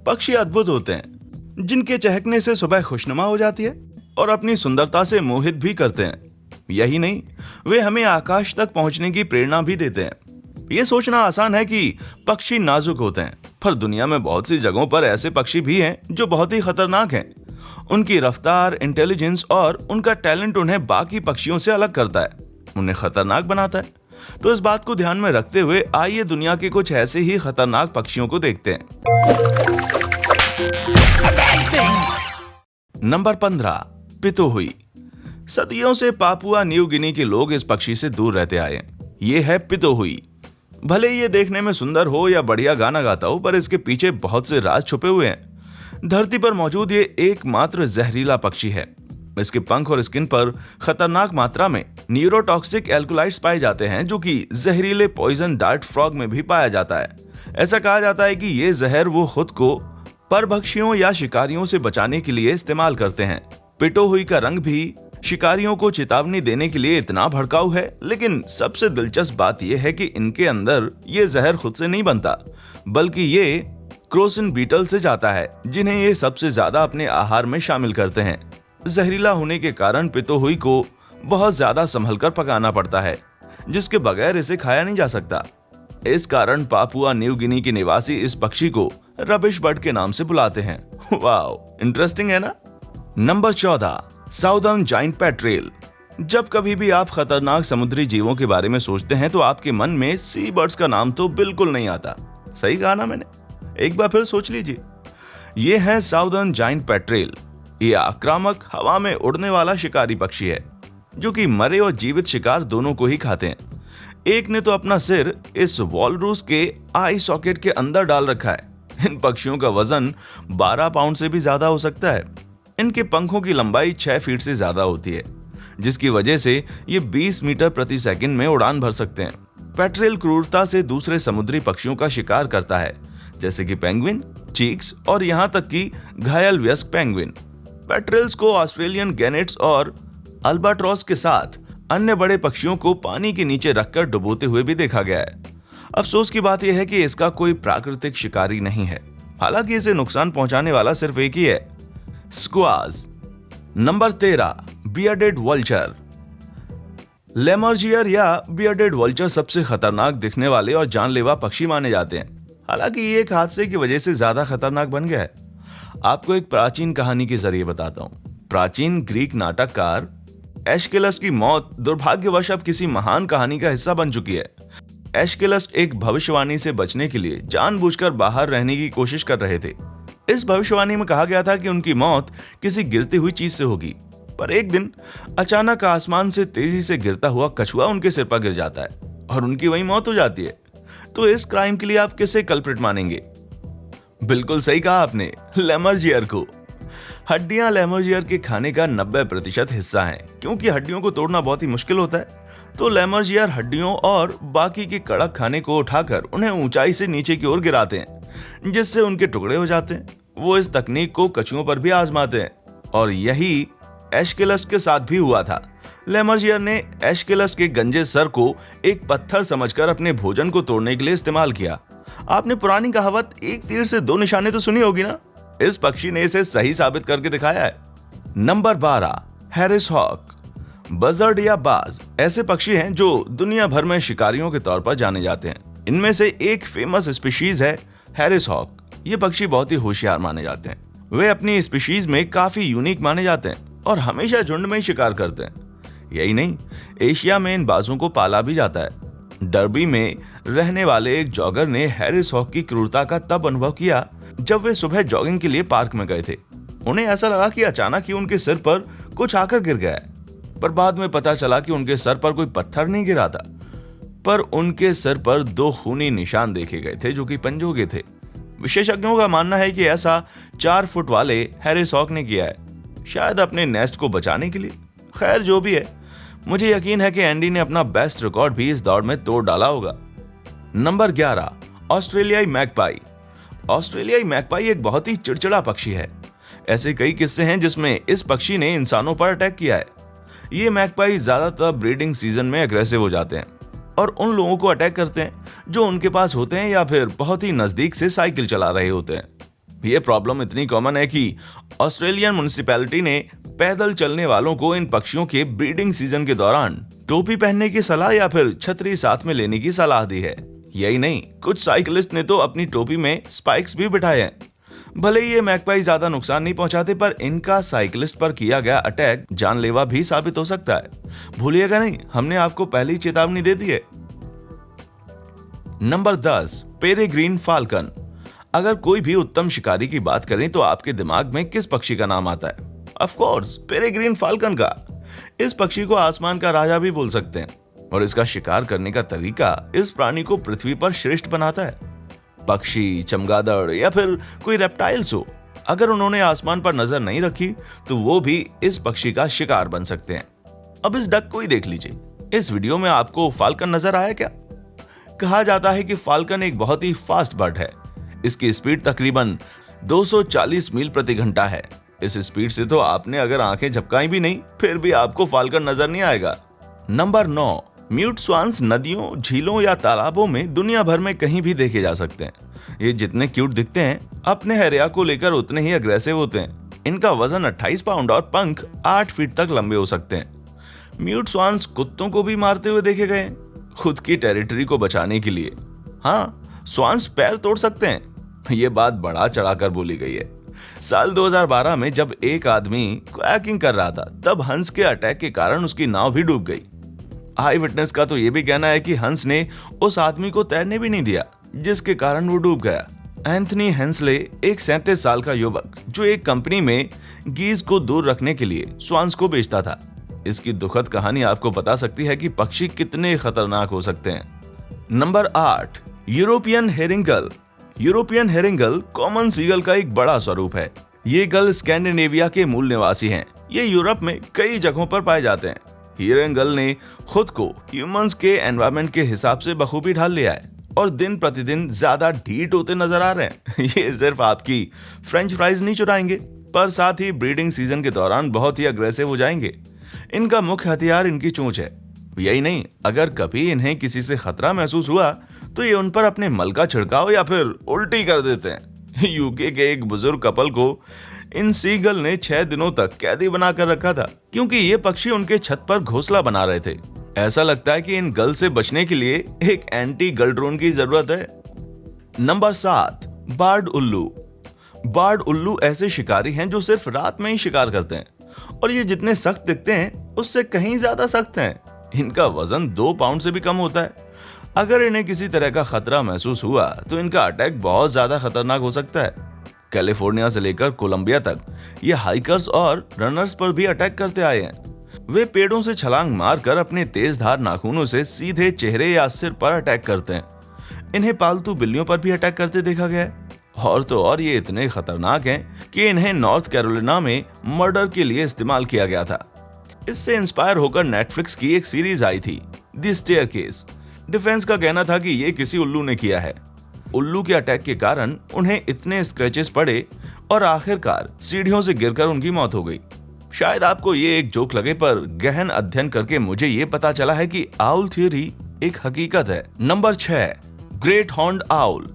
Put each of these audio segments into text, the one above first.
पक्षी अद्भुत होते हैं, जिनके चहकने से सुबह खुशनुमा हो जाती है और अपनी सुंदरता से मोहित भी करते हैं। यही नहीं, वे हमें आकाश तक पहुंचने की प्रेरणा भी देते हैं। ये सोचना आसान है कि पक्षी नाजुक होते हैं, पर दुनिया में बहुत सी जगहों पर ऐसे पक्षी भी हैं जो बहुत ही खतरनाक हैं। उनकी रफ्तार, इंटेलिजेंस और उनका टैलेंट उन्हें बाकी पक्षियों से अलग करता है, उन्हें खतरनाक बनाता है। तो इस बात को ध्यान में रखते हुए आइए दुनिया के कुछ ऐसे ही खतरनाक पक्षियों को देखते हैं। नंबर 15, पितोहुई। सदियों से पापुआ न्यू गिनी के लोग इस पक्षी से दूर रहते आए हैं। ये है पितोहुई। भले ये देखने में सुंदर हो या बढ़िया गाना गाता हो, पर इसके पीछे बहुत से राज छुपे हुए हैं। धरती पर मौजूद ये एकमात्र जहरीला पक्षी है। इसके पंख और स्किन पर खतरनाक मात्रा में न्यूरोटॉक्सिक एल्कोलाइड्स पाए जाते हैं, जो कि जहरीले पॉइजन डार्ट फ्रॉग में भी पाया जाता है। ऐसा कहा जाता है कि ये जहर वो खुद को परभक्षियों या शिकारियों से बचाने के लिए इस्तेमाल करते हैं। पितोहुई का रंग भी शिकारियों को चेतावनी देने के लिए इतना भड़काऊ है, लेकिन सबसे दिलचस्प बात यह है कि इनके अंदर ये जहर खुद से नहीं बनता, बल्कि ये क्रोसिन बीटल से जाता है, जिन्हें ये सबसे ज्यादा अपने आहार में शामिल करते हैं। जहरीला होने के कारण पितोहुई को बहुत ज्यादा संभल कर पकाना पड़ता है, जिसके बगैर इसे खाया नहीं जा सकता। इस कारण पापुआ न्यू गिनी के निवासी इस पक्षी को रबिश बर्ड के नाम से बुलाते हैं। वाओ, इंटरेस्टिंग है ना। Number 14, southern giant petrel. जब कभी भी आप खतरनाक समुद्री जीवों के बारे में सोचते हैं तो आपके मन में सी बर्ड्स का नाम तो बिल्कुल नहीं आता। सही कहा ना मैंने? एक बार फिर सोच लीजिए। ये है साउदर्न जायंट पेट्रेल। ये आक्रामक हवा में उड़ने वाला शिकारी पक्षी है, जो कि मरे और जीवित शिकार दोनों को ही खाते हैं। एक ने तो अपना सिर इस वॉलरूस के आई सॉकेट के अंदर डाल रखा है। इन पक्षियों का वजन 12 पाउंड से भी ज्यादा हो सकता है। इनके पंखों की लंबाई 6 फीट से ज्यादा होती है, जिसकी वजह से ये 20 मीटर प्रति सेकंड में उड़ान भर सकते हैं। पेट्रेल क्रूरता से दूसरे समुद्री पक्षियों का शिकार करता है, जैसे कि पेंगुइन, चीक्स और यहाँ तक कि घायल वयस्क पेंगुइन। पेट्रेल्स को ऑस्ट्रेलियन गैनेट्स और अल्बाट्रॉस के साथ अन्य बड़े पक्षियों को पानी के नीचे रखकर डुबोते हुए भी देखा गया है। अफसोस की बात यह है कि इसका कोई प्राकृतिक शिकारी नहीं है, हालांकि इसे नुकसान पहुंचाने वाला सिर्फ एक ही है, skuas. Number 13, bearded vulture. Lammergeier या बियर्डेड वल्चर सबसे खतरनाक दिखने वाले और जानलेवा पक्षी माने जाते हैं। हालांकि ये एक हादसे की वजह से ज्यादा खतरनाक बन गया है। आपको एक प्राचीन कहानी के जरिए बताता हूं। प्राचीन ग्रीक नाटककार एश्केलस की मौत दुर्भाग्यवश अब किसी महान कहानी का हिस्सा बन चुकी है। एश्केलस एक भविष्यवाणी से बचने के लिए जानबूझकर बाहर रहने की कोशिश कर रहे थे। इस भविष्यवाणी में कहा गया था कि उनकी मौत किसी गिरती हुई चीज से होगी, पर एक दिन अचानक आसमान से तेजी से गिरता हुआ कछुआ उनके सिर पर गिर जाता है और उनकी वहीं मौत हो जाती है। तो इस क्राइम के लिए आप किसे कल्प्रिट मानेंगे? बिल्कुल सही कहा आपने, लेमर्जियर को। हड्डियां लेमर्जियर के खाने का 90% हिस्सा हैं, क्योंकि हड्डियों को तोड़ना बहुत ही मुश्किल होता है। तो लेमर्जियर हड्डियों और बाकी के कड़क खाने को उठाकर उन्हें ऊंचाई से नीचे की ओर गिराते हैं, जिससे उनके टुकड़े हो जाते हैं। वो इस तकनीक को कछुओं पर भी आजमाते हैं, और यही एश्केलस के साथ भी हुआ था। लेमर्जियर ने एश्केलस के गंजे सर को एक पत्थर समझकर अपने भोजन को तोड़ने के लिए इस्तेमाल किया। आपने पुरानी कहावत एक तीर से 2 निशाने तो सुनी होगी ना? इस पक्षी ने इसे सही साबित करके दिखाया है। Number 12, Harris hoc. बजर्ड या बाज ऐसे पक्षी हैं जो दुनिया भर में शिकारियों के तौर पर जाने जाते हैं। इनमें से एक फेमस स्पीशीज है हैरिस हॉक। ये पक्षी बहुत ही होशियार माने जाते हैं। वे अपनी स्पीशीज में काफी यूनिक माने जाते हैं और हमेशा झुंड में ही शिकार करते हैं। यही नहीं, एशिया में इन बाजों को पाला भी जाता है। डर्बी में रहने वाले एक जॉगर ने हैरिस हॉक की क्रूरता का तब अनुभव किया जब वे सुबह जॉगिंग के लिए पार्क में गए थे। उन्हें ऐसा लगा कि अचानक ही उनके सिर पर कुछ आकर गिर गया है, पर बाद में पता चला कि उनके सर पर कोई पत्थर नहीं गिरा था, पर उनके सर पर 2 खूनी निशान देखे गए थे जो कि पंजों के थे। विशेषज्ञों का मानना है कि ऐसा 4 फुट वाले हैरिस हॉक ने किया है, शायद अपने नेस्ट को बचाने के लिए। खैर जो भी है, मुझे यकीन है कि एंडी ने अपना बेस्ट रिकॉर्ड भी इस दौड़ में तोड़ डाला होगा। नंबर 11, ऑस्ट्रेलियाई मैगपाई। ऑस्ट्रेलियाई मैगपाई एक बहुत ही चिड़चिड़ा पक्षी है। ऐसे कई किस्से हैं जिसमें इस पक्षी ने इंसानों पर अटैक किया है। ये मैगपाई ज्यादातर ब्रीडिंग सीजन में अग्रेसिव हो जाते हैं और उन लोगों को अटैक करते हैं जो उनके पास होते हैं या फिर बहुत ही नजदीक से साइकिल चला रहे होते हैं। ये प्रॉब्लम इतनी कॉमन है कि ऑस्ट्रेलियन म्युनिसिपैलिटी ने पैदल चलने वालों को इन पक्षियों के ब्रीडिंग सीजन के दौरान टोपी पहनने की सलाह या फिर छतरी साथ में लेने की सलाह दी है। यही नहीं, कुछ साइकिलिस्ट ने तो अपनी टोपी में स्पाइक्स भी बिठाए हैं। भले ही ये मैगपाई ज्यादा नुकसान नहीं पहुंचाते, पर इनका साइकिलिस्ट पर किया गया अटैक जानलेवा भी साबित हो सकता है। भूलिएगा नहीं, हमने आपको पहले ही चेतावनी दे दी है। Number 10, peregrine falcon. अगर कोई भी उत्तम शिकारी की बात करें तो आपके दिमाग में किस पक्षी का नाम आता है? ऑफ कोर्स, पेरेग्रीन फाल्कन का। इस पक्षी को आसमान का राजा भी बोल सकते हैं और इसका शिकार करने का तरीका इस प्राणी को पृथ्वी पर श्रेष्ठ बनाता है। पक्षी, चमगादड़ या फिर कोई रेप्टाइल्स हो, अगर उन्होंने आसमान पर नजर नहीं रखी तो वो भी इस पक्षी का शिकार बन सकते हैं। अब इस डक को ही देख लीजिए। इस वीडियो में आपको फाल्कन नजर आया क्या? कहा जाता है कि फाल्कन एक बहुत ही फास्ट बर्ड है। इसकी स्पीड तकरीबन 240 मील प्रति घंटा है। इस स्पीड से तो आपने अगर आंखें झपकाई भी नहीं, फिर भी आपको फाल्कन नजर नहीं आएगा। नंबर 9, म्यूट स्वान्स नदियों, झीलों या तालाबों में दुनिया भर में कहीं भी देखे जा सकते हैं। ये जितने क्यूट दिखते हैं, अपने हरिया को लेकर उतने ही अग्रेसिव होते हैं। इनका वजन 28 पाउंड और पंख 8 फीट तक लंबे हो सकते हैं। म्यूट स्वान्स कुत्तों को भी मारते हुए देखे गए हैं, खुद की टेरिटरी को बचाने के लिए। हाँ, स्वान्स पैर तोड़ सकते हैं, ये बात बढ़ा चढ़ाकर बोली गई है। साल 2012 में जब एक आदमी कायाकिंग कर रहा था, तब हंस के अटैक के कारण उसकी नाव भी डूब गई। आई विटनेस का तो यह भी कहना है कि हंस ने उस आदमी को तैरने भी नहीं दिया, जिसके कारण वो डूब गया। एंथनी हेंसले, एक 37 साल का युवक जो एक कंपनी में गीज को दूर रखने के लिए स्वान्स को बेचता था। इसकी दुखद कहानी आपको बता सकती है कि पक्षी कितने खतरनाक हो सकते हैं। Number 8, European herring gull. European herring gull common seagull का एक बड़ा स्वरूप है। ये गल स्कैंडिनेविया के मूल निवासी हैं। ये यूरोप में कई जगहों पर पाए जाते हैं। हेरिंगल ने खुद को ह्यूमंस के एनवायरनमेंट के हिसाब से बखूबी ढाल लिया है और दिन प्रतिदिन ज्यादा ढीठ होते नजर आ रहे हैं। ये सिर्फ आपकी फ्रेंच फ्राइज नहीं चुराएंगे, पर साथ ही ब्रीडिंग सीजन के दौरान बहुत ही अग्रेसिव हो जाएंगे। इनका मुख्य हथियार इनकी चोंच है। यही नहीं, अगर कभी इन्हें किसी से खतरा महसूस हुआ तो ये उन पर अपने मल का छिड़काव या फिर उल्टी कर देते हैं। यूके के एक बुजुर्ग कपल को इन सीगल ने 6 दिनों तक कैदी बनाकर रखा था, क्योंकि ये पक्षी उनके छत पर घोंसला बना रहे थे। ऐसा लगता है कि इन गल से बचने के लिए एक एंटी गल ड्रोन की जरूरत है। नंबर 7, बार्ड उल्लू। बार्ड उल्लू ऐसे शिकारी हैं जो सिर्फ रात में ही शिकार करते हैं और ये जितने सख्त दिखते हैं उससे कहीं ज्यादा सख्त हैं। इनका वजन 2 पाउंड से भी कम होता है। अगर इन्हें किसी तरह का खतरा महसूस हुआ तो इनका अटैक बहुत ज्यादा खतरनाक हो सकता है। कैलिफोर्निया से लेकर कोलंबिया तक ये हाइकर्स और रनर्स पर भी अटैक करते आए हैं। वे पेड़ों से छलांग मारकर अपने तेज धार नाखूनों से सीधे चेहरे या सिर पर अटैक करते हैं। इन्हें पालतू बिल्लियों पर भी अटैक करते देखा गया है। और तो और ये इतने खतरनाक हैं कि इन्हें नॉर्थ कैरोलिना में मर्डर के लिए इस्तेमाल किया गया था। इससे इंस्पायर होकर नेटफ्लिक्स की एक सीरीज आई थी, द स्टेयरकेस। डिफेंस का कहना था कि ये किसी उल्लू ने किया है। उल्लू के अटैक के कारण उन्हें इतने स्क्रैचेस पड़े और आखिरकार सीढ़ियों से गिरकर उनकी मौत हो गई। शायद आपको ये एक जोक लगे, पर गहन अध्ययन करके मुझे ये पता चला है कि आउल थ्योरी एक हकीकत है। Number 6, great horned owl.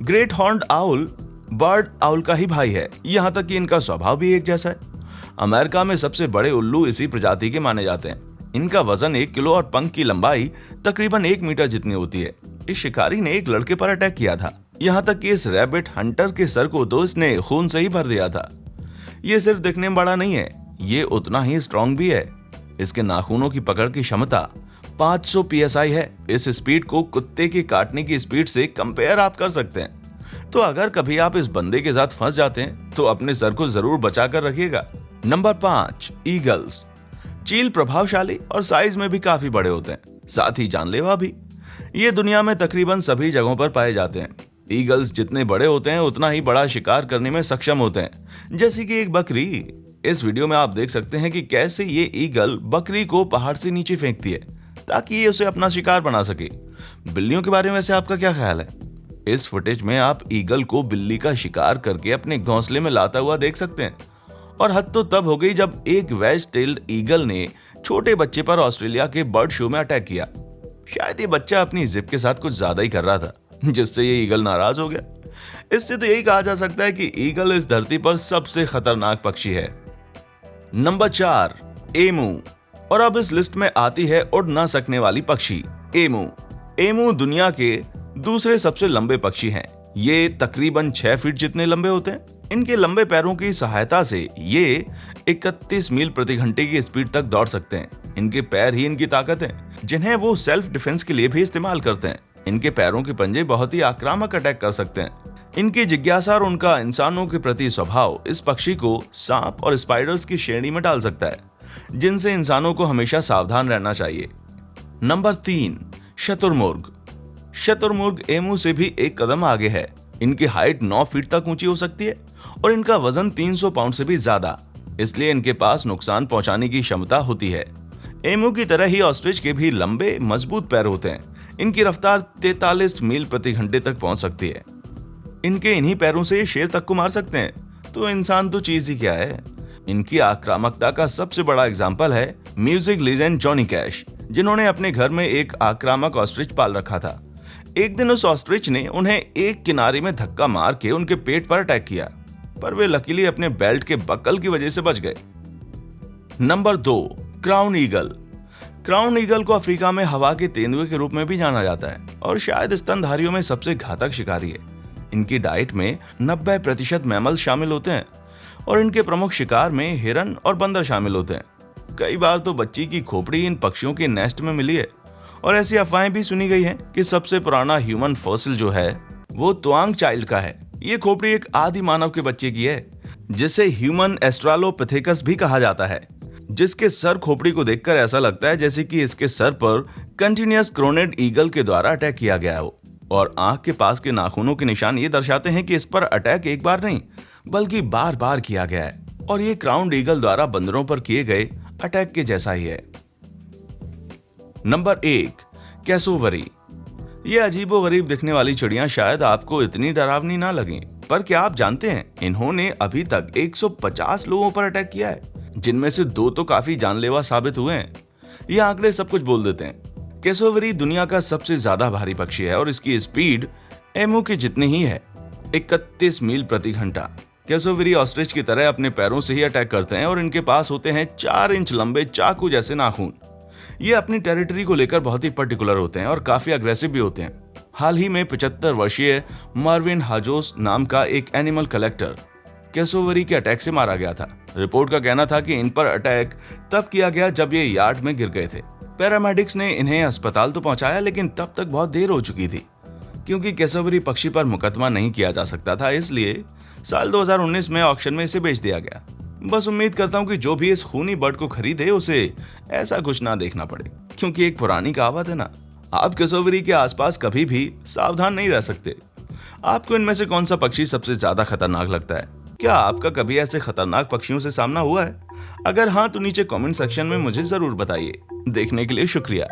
Great horned owl bird owl का ही भाई है, यहाँ तक कि इनका स्वभाव भी एक जैसा है। अमेरिका में सबसे बड़े उल्लू इसी प्रजाति के माने जाते हैं। इनका वजन 1 किलो और पंख की लंबाई तकरीबन 1 मीटर जितनी होती है। इस शिकारी ने एक लड़के पर अटैक किया था, यहाँ तक कि इस रैबिट हंटर के सर को तो इसने खून से ही भर दिया था। ये सिर्फ दिखने में बड़ा नहीं है, ये उतना ही स्ट्रॉन्ग भी है। इसके नाखूनों की पकड़ की क्षमता 500 PSI है। इस स्पीड को कुत्ते के काटने की स्पीड से कंपेयर आप कर सकते हैं। तो अगर कभी आप इस बंदे के साथ फंस जाते हैं तो अपने सर को जरूर बचा कर रखिएगा। Number 5, eagles. चील प्रभावशाली और साइज में भी काफी बड़े होते हैं, साथ ही जानलेवा भी। ये दुनिया में तकरीबन सभी जगहों पर पाए जाते हैं। ईगल्स जितने बड़े होते हैं उतना ही बड़ा शिकार करने में सक्षम होते हैं, जैसे कि एक बकरी। इस वीडियो में आप देख सकते हैं कि कैसे ये ईगल बकरी को पहाड़ से नीचे फेंकती है ताकि ये उसे अपना शिकार बना सके। बिल्लियों के बारे में वैसे आपका क्या ख्याल है? इस फुटेज में आप ईगल को बिल्ली का शिकार करके अपने घोंसले में लाता हुआ देख सकते हैं। और हद तो तब हो गई जब एक वेज टेल्ड ईगल ने छोटे बच्चे पर ऑस्ट्रेलिया के बर्ड शो में अटैक किया। शायद ये बच्चा अपनी जिप के साथ कुछ ज्यादा ही कर रहा था, जिससे ये ईगल नाराज हो गया। इससे तो यही कहा जा सकता है कि ईगल इस धरती पर सबसे खतरनाक पक्षी है। Number 4, emu. और अब इस लिस्ट में आती है उड़ ना सकने वाली पक्षी, एमू। एमू दुनिया के दूसरे सबसे लंबे पक्षी हैं। ये तकरीबन 6 फीट जितने लंबे होते हैं। इनके लंबे पैरों की सहायता से ये 31 मील प्रति घंटे की स्पीड तक दौड़ सकते हैं। इनके पैर ही इनकी ताकत है, जिन्हें वो सेल्फ डिफेंस के लिए भी इस्तेमाल करते हैं। इनके पैरों के पंजे बहुत ही आक्रामक अटैक कर सकते हैं। इनकी जिज्ञासा और उनका इंसानों के प्रति स्वभाव इस पक्षी को सांप और स्पाइडर्स की श्रेणी में डाल सकता है, जिनसे इंसानों को हमेशा सावधान रहना चाहिए। नंबर 3, शतुरमुर्ग। शतुरमुर्ग एमू से भी एक कदम आगे है। इनकी हाइट 9 फीट तक ऊंची हो सकती है और इनका वजन 300 पाउंड से भी ज्यादा, इसलिए इनके पास नुकसान पहुंचाने की क्षमता होती है। एमू की तरह ही ऑस्ट्रिच के भी लंबे मजबूत पैर होते हैं। इनकी रफ्तार 43 मील प्रति घंटे तक पहुंच सकती है। इनके इन्हीं पैरों से ये शेर तक को मार सकते हैं, तो इंसान तो चीज ही क्या है। इनकी आक्रामकता का सबसे बड़ा एग्जाम्पल है म्यूजिक लीजेंड जॉनी कैश, जिन्होंने अपने घर में एक आक्रामक ऑस्ट्रिच पाल रखा था। एक दिन उस ऑस्ट्रिच ने उन्हें एक किनारे में धक्का मार के उनके पेट पर अटैक किया, पर वे लकीली अपने बेल्ट के बक्कल की वजह से बच गए। Number 2, crown eagle. Crown eagle को अफ्रीका में हवा के तेंदुए के रूप में भी जाना जाता है और शायद स्तनधारियों में सबसे घातक शिकारी है। इनकी डाइट में 90% मैमल शामिल होते हैं और इनके प्रमुख शिकार में हिरन और बंदर शामिल होते हैं। कई बार तो बच्ची की खोपड़ी इन पक्षियों के नेस्ट में मिली है और ऐसी अफवाहें भी सुनी गई हैं कि सबसे पुराना ह्यूमन फॉसिल जो है वो त्वांग चाइल्ड का है। ये खोपड़ी एक आदि मानव के बच्चे की है, जिसे ह्यूमन एस्ट्रालोपिथेकस भी कहा जाता है, जिसके सर खोपड़ी को देखकर ऐसा लगता है जैसे कि इसके सर पर कंटिन्यूअस क्रोनेड ईगल के द्वारा अटैक किया गया हो, और आंख के पास के नाखूनों के निशान ये दर्शाते हैं कि इस पर अटैक एक बार नहीं बल्कि बार बार किया गया है, और ये क्राउन ईगल द्वारा बंदरों पर किए गए अटैक के जैसा ही है। Number 1, cassowary. ये अजीबोगरीब दिखने वाली चिड़ियां शायद आपको इतनी डरावनी ना लगें, पर क्या आप जानते हैं इन्होंने अभी तक 150 लोगों पर अटैक किया है, जिनमें से 2 तो काफी जानलेवा साबित हुए हैं। ये आंकड़े सब कुछ बोल देते हैं। कैसोवरी दुनिया का सबसे ज्यादा भारी पक्षी है और इसकी स्पीड एमू की जितनी ही है, 31 मील प्रति घंटा। कैसोवरी ऑस्ट्रिच की तरह अपने पैरों से ही अटैक करते हैं और इनके पास होते हैं 4 इंच लंबे चाकू जैसे नाखून। ये अपनी टेरिटरी को लेकर बहुत ही पर्टिकुलर होते हैं और काफी अग्रेसिव भी होते हैं। हाल ही में 75 वर्षीय मार्विन हाजोस नाम का एक एनिमल कलेक्टर कैसोवरी के अटैक से मारा गया था। रिपोर्ट का कहना था कि इन पर अटैक तब किया गया जब ये यार्ड में गिर गए थे। पैरामेडिक्स ने इन्हें अस्पताल तो पहुंचाया, लेकिन तब तक बहुत देर हो चुकी थी। क्योंकि कैसोवरी पक्षी पर मुकदमा नहीं किया जा सकता था, इसलिए साल 2019 में ऑक्शन में इसे बेच दिया गया। बस उम्मीद करता हूँ कि जो भी इस खूनी बर्ड को खरीदे उसे ऐसा कुछ ना देखना पड़े, क्योंकि एक पुरानी कहावत है ना, आप कैसोवरी के आसपास कभी भी सावधान नहीं रह सकते। आपको इनमें से कौन सा पक्षी सबसे ज्यादा खतरनाक लगता है? क्या आपका कभी ऐसे खतरनाक पक्षियों से सामना हुआ है? अगर हाँ तो नीचे कमेंट सेक्शन में मुझे जरूर बताइए। देखने के लिए शुक्रिया।